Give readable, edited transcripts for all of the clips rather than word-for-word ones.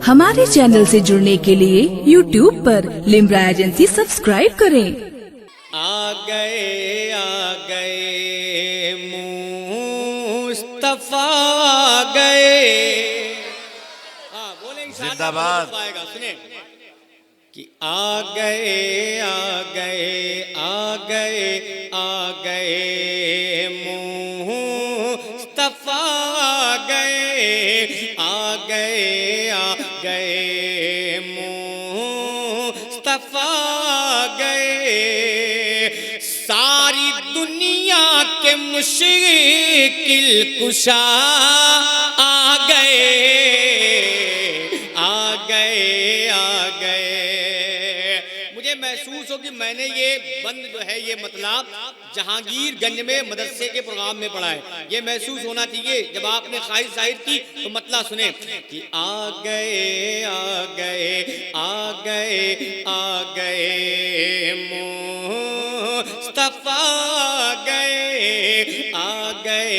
ہمارے چینل سے جڑنے کے لیے یوٹیوب پر لمبرا ایجنسی سبسکرائب کریں۔ آ گئے مصطفیٰ آ گئے، بولیں زندہ باد سنیں کہ آ گئے مصطفیٰ آ گئے مصطفیٰ آ گئے، ساری دنیا کے مشکل کشا آ گئے۔ مجھے محسوس ہو کہ میں نے یہ بند جو ہے یہ مطلب جہانگیر گنج میں مدرسے کے پروگرام میں پڑھا ہے، یہ محسوس ہونا چاہیے جب آپ نے خواہش ظاہر کی تو مطلب سنیں کہ آ گئے مصطفیٰ آ گئے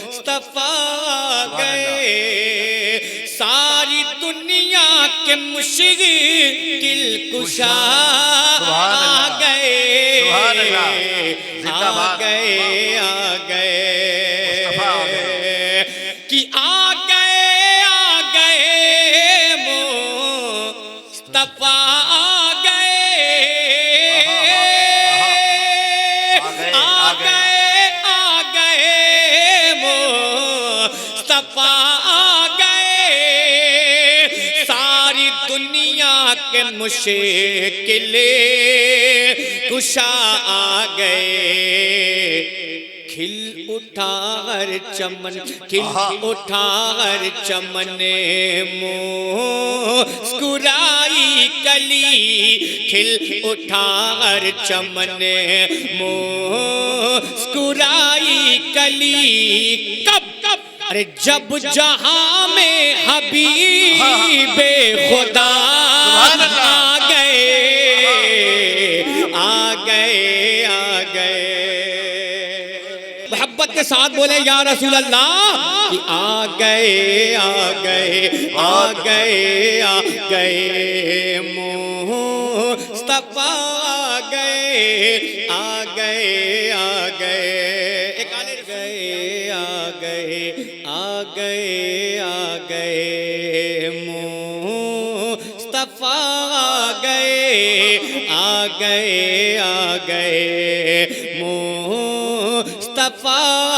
مصطفیٰ آ گئے، ساری دنیا کے مشکل کشا آ گئے کہ آ گئے مصطفیٰ آ گئے مصطفیٰ آ گئے، ساری دنیا کے مشکل کشا آ گئے، کھل اٹھا ہر چمن مسکرائی کلی، کھل اٹھا ہر چمن مسکرائی کلی، کب ارے جب جہاں میں حبیب خدا آ گئے، محبت کے ساتھ بولے یا رسول اللہ کہ آ گئے مصطفیٰ آ گئے، ایک آ گئے مصطفیٰ آ گئے مصطفیٰ آ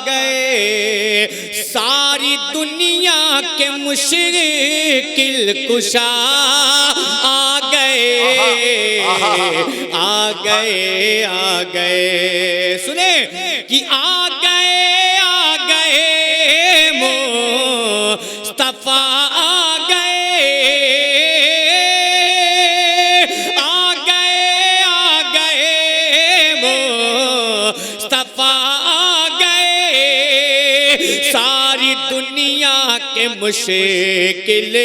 گئے، ساری دنیا کے مشکل کشا آ گئے، سنیں کہ آ گئے مصطفیٰ آ گئے مصطفیٰ آ گئے، ساری دنیا کے مشکل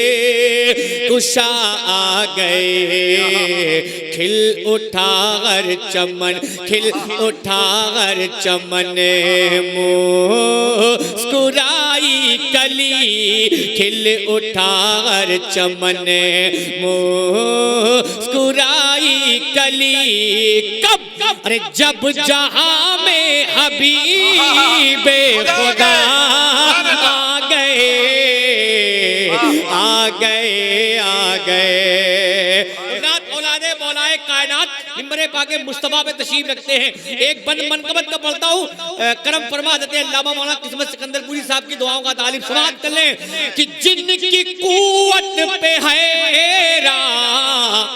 کشا آ گئے، کھل اٹھا ہر چمن مسکرائی کلی، کھل اٹھا ہر چمن مسکرائی کلی، کب ارے جب جہاں میں حبیب خدا آ گئے، اولاد مولا کائنات ممبر پاک مصطفیٰ پہ تشریف رکھتے ہیں، ایک بند منقبت کا پڑھتا ہوں، کرم فرما دیتے ہیں علامہ مولانا قسمت سکندر پوری صاحب کی دعاؤں کا تعلیم سماعت کر لیں کہ جن کی قوت پہ حیران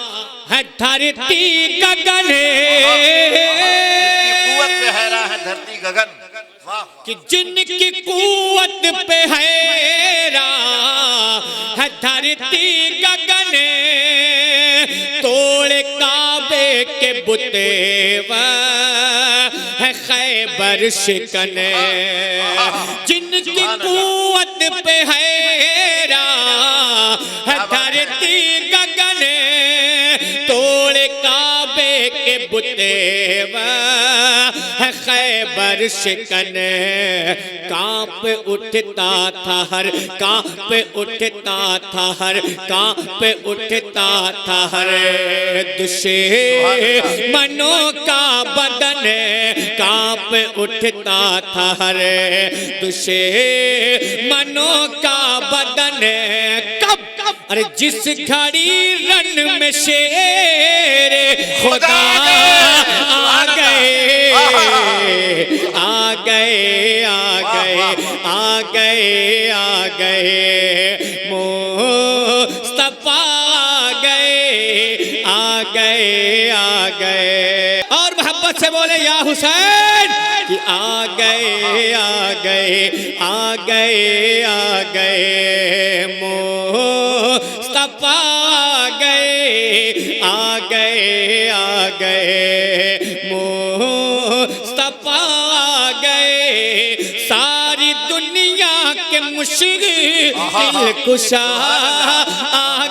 ہے دھرتی گگن، کہ جن کی قوت پہ حیران ہے دھرتی گگن، توڑ کعبے کے بتے ہے خیبر شکن، جن کی قوت پہ حیران ہے دھرتی گگن، توڑ کعبے کے بتے ہے خیبر खैबर शिकन कांप उठता था हर कांप उठता था हर कांप उठता था हर दुश्मनों का बदन कांप उठता था हर दुश्मनों का बदन कब अरे जिस घड़ी रन में शेर खुदा आ गए आ गए आ गए आ गए आ गए मुस्तफा आ गए आ गए आ गए और मोहब्बत से बोले या हुसैन कि आ गए आ गए आ गए आ गए मुस्तफा आ गए आ गए आ गए मुस्तफा आ गए सारी दुनिया के मुश्किल कुशा आ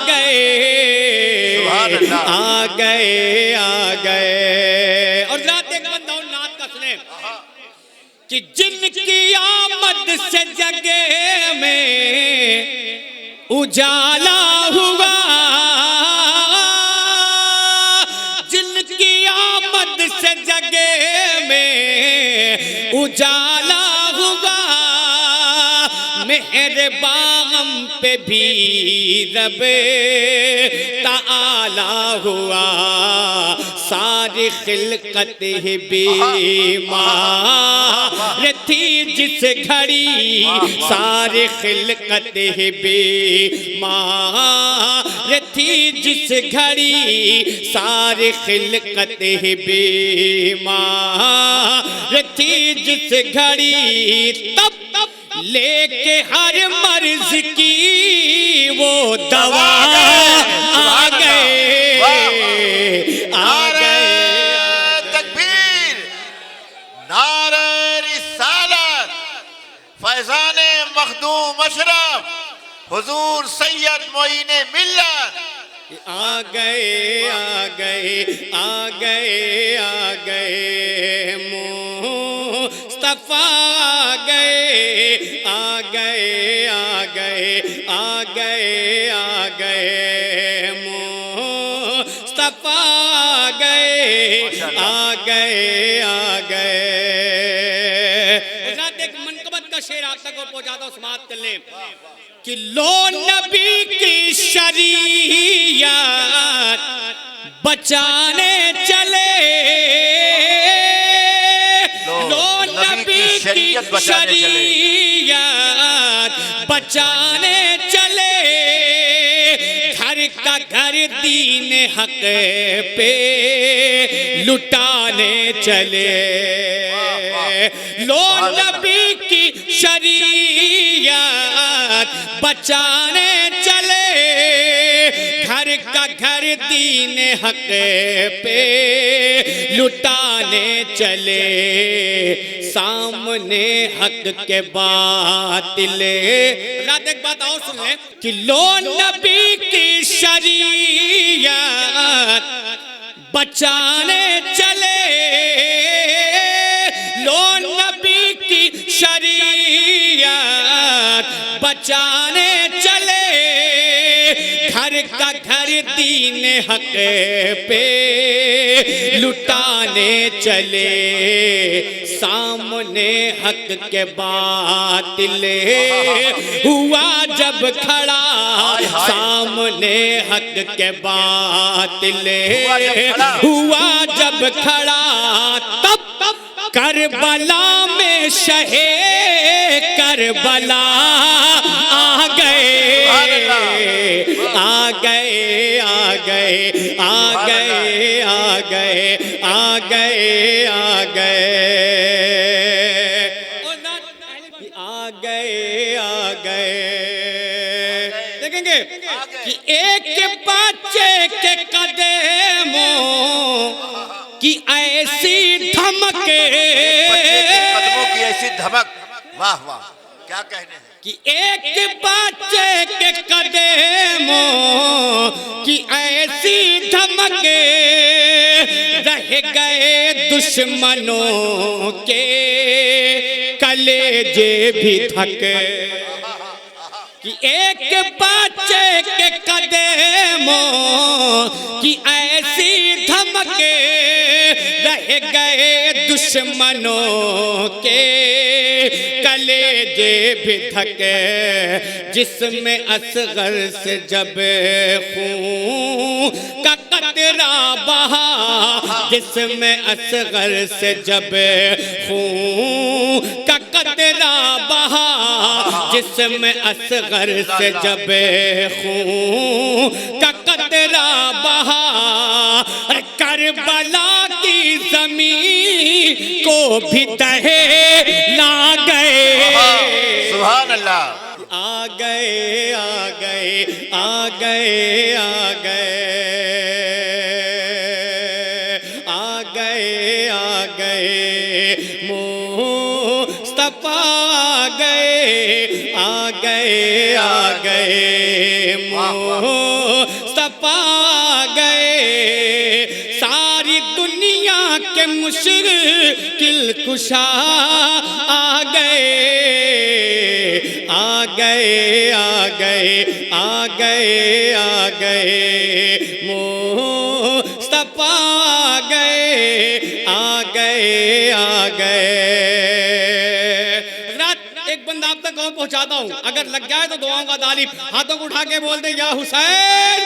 गए आ गए आ गए। और रात एक बंदा और नात का सुने कि जिनकी आमद से जगह में उजाला हुआ जिनकी आमद से जगह में उजाला हुआ मेहरबान पे भी रब ताला हुआ सारी खिलकत ही बीमार थी जिस घड़ी सारी खिलकत ही बीमार थी जिस घड़ी सारी खिलकत ही बीमार थी जिस घड़ी तब लेके हर मर्ज की वो दवा आ गए आ गए। तकबीर नारे रिसालत फैज़ाने मखदूम अशरफ हुजूर सैयद मोइन मिल्लत आ गए आ गए आ गए आ गए मुस्तफा आ गए आ गए आ गए आ गए आ गए मुस्तफा आ गए आ गए आ गए। एक मनकबत का शेर आप तक और पहुंचाता हूं समाप्त कर ले कि लो नबी की शरीयत बचाने चले लो नबी की शरीयत बचाने चले घर का घर दीन हक पे लुटाने चले लो नबी की शरीयत बचाने चले घर का घर दीन हक पे लुटाने चले सामने हक के बातिल। रात एक बात और सुन ले कि लो नबी की शरीयत बचाने चले लो नबी की शरीयत बचाने चले घर का घर दीन हक पे लुटाने चले सामने हक के बातिल हुआ जब खड़ा सामने हक के बातिल हुआ जब खड़ा तब करबला में शहे करबला आ गए आ गए आ गए आ गए आ गए आ गए आ गए आ गए आ गए। देखेंगे कि एक बच्चे के कदमों की ऐसी धमके कदमों की ऐसी धमक वाह वाह क्या कहने हैं कि एक बच्चे के कदमों की ऐसी धमके रह गए दुश्मनों के कलेजे भी थके कि एक बच्चे के कदमों की ऐसी धमके रह गए दुश्मनों के कलेजे भी थके जिसमें असगर से जब खून का कतरा बहा जिसमें असगर से जब खून का कतरा बहा जिसमें असगर से जब खून का कतरा बहा करबला की जमीन को भी दहे ला गए सुभान अल्लाह आ गए आ गए आ गए आ गए आ गए आ गए मुस्तफा गए आ गए आ गए मुस्तफा गए सारी दुनिया के मुश्किल कुशा आ गए आ गए आ गए आ गए आ गए मुस्तफा गए आ गए आ गए। एक बंदा आप तक कौन पहुंचाता हूं, अगर लग जाए तो दुआओं का तालिब, हाथों को उठा के बोल दे या हुसैन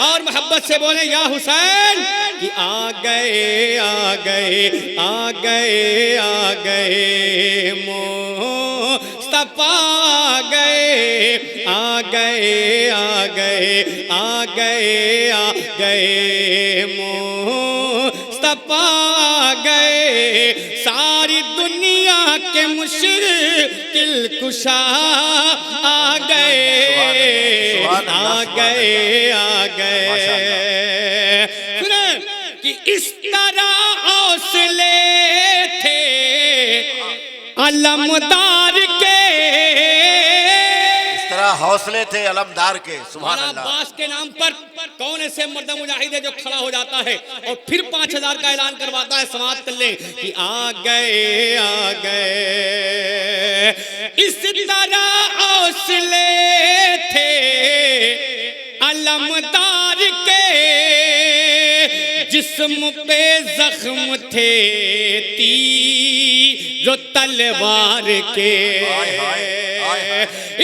और मोहब्बत से बोले या हुसैन कि आ गए आ गए आ गए आ गए मुस्तफा गए आ गए आ गए आ गए आ गए मुस्तफा गए सारी दुनिया के मुश्किल कुशा आ गए आ गए आ गए। सुने कि इस तरह हौसले थे अलमदार के, इस तरह हौसले थे अलमदार के। सुभान अल्लाह। अब्बास के नाम पर कौन ऐसे मर्द मुजाहिद है जो खड़ा हो जाता है और फिर 5000 का ऐलान करवाता है, समाप्त कर ले कि आ गए आ गए। इस तरह हौसले थे अलमदार के जिस्म पे जख्म थे तीर तलवार के।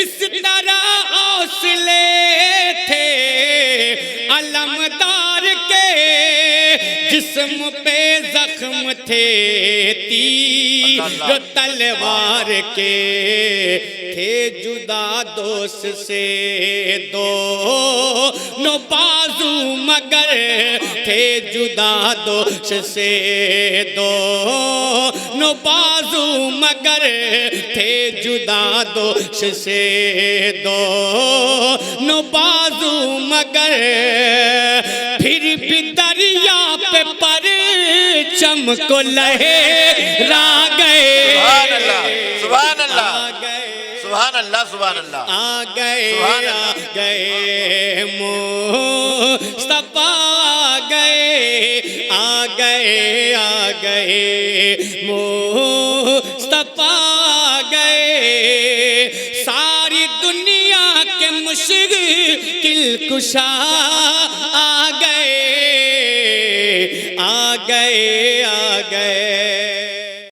इस तरह हौसले थे अलमदार के जिस्म पे जख्म थे तीर तलवार के। थे जुदा दोस्त से दोनों बाजू मगर थे जुदा दोस्त से दोनों बाजू मगर थे जुदा दोस्त से दोनों बाजू मगर फिर भी दरिया पे परचम को लहरा गए। सुभान अल्लाह सुभान अल्लाह सुभान अल्लाह। आ गए आ गए मुस्तफा गए आ गए आ गए मुस्तफा गए सारी दुनिया के मुश्किल कुशा आ गए आ गए आ गए।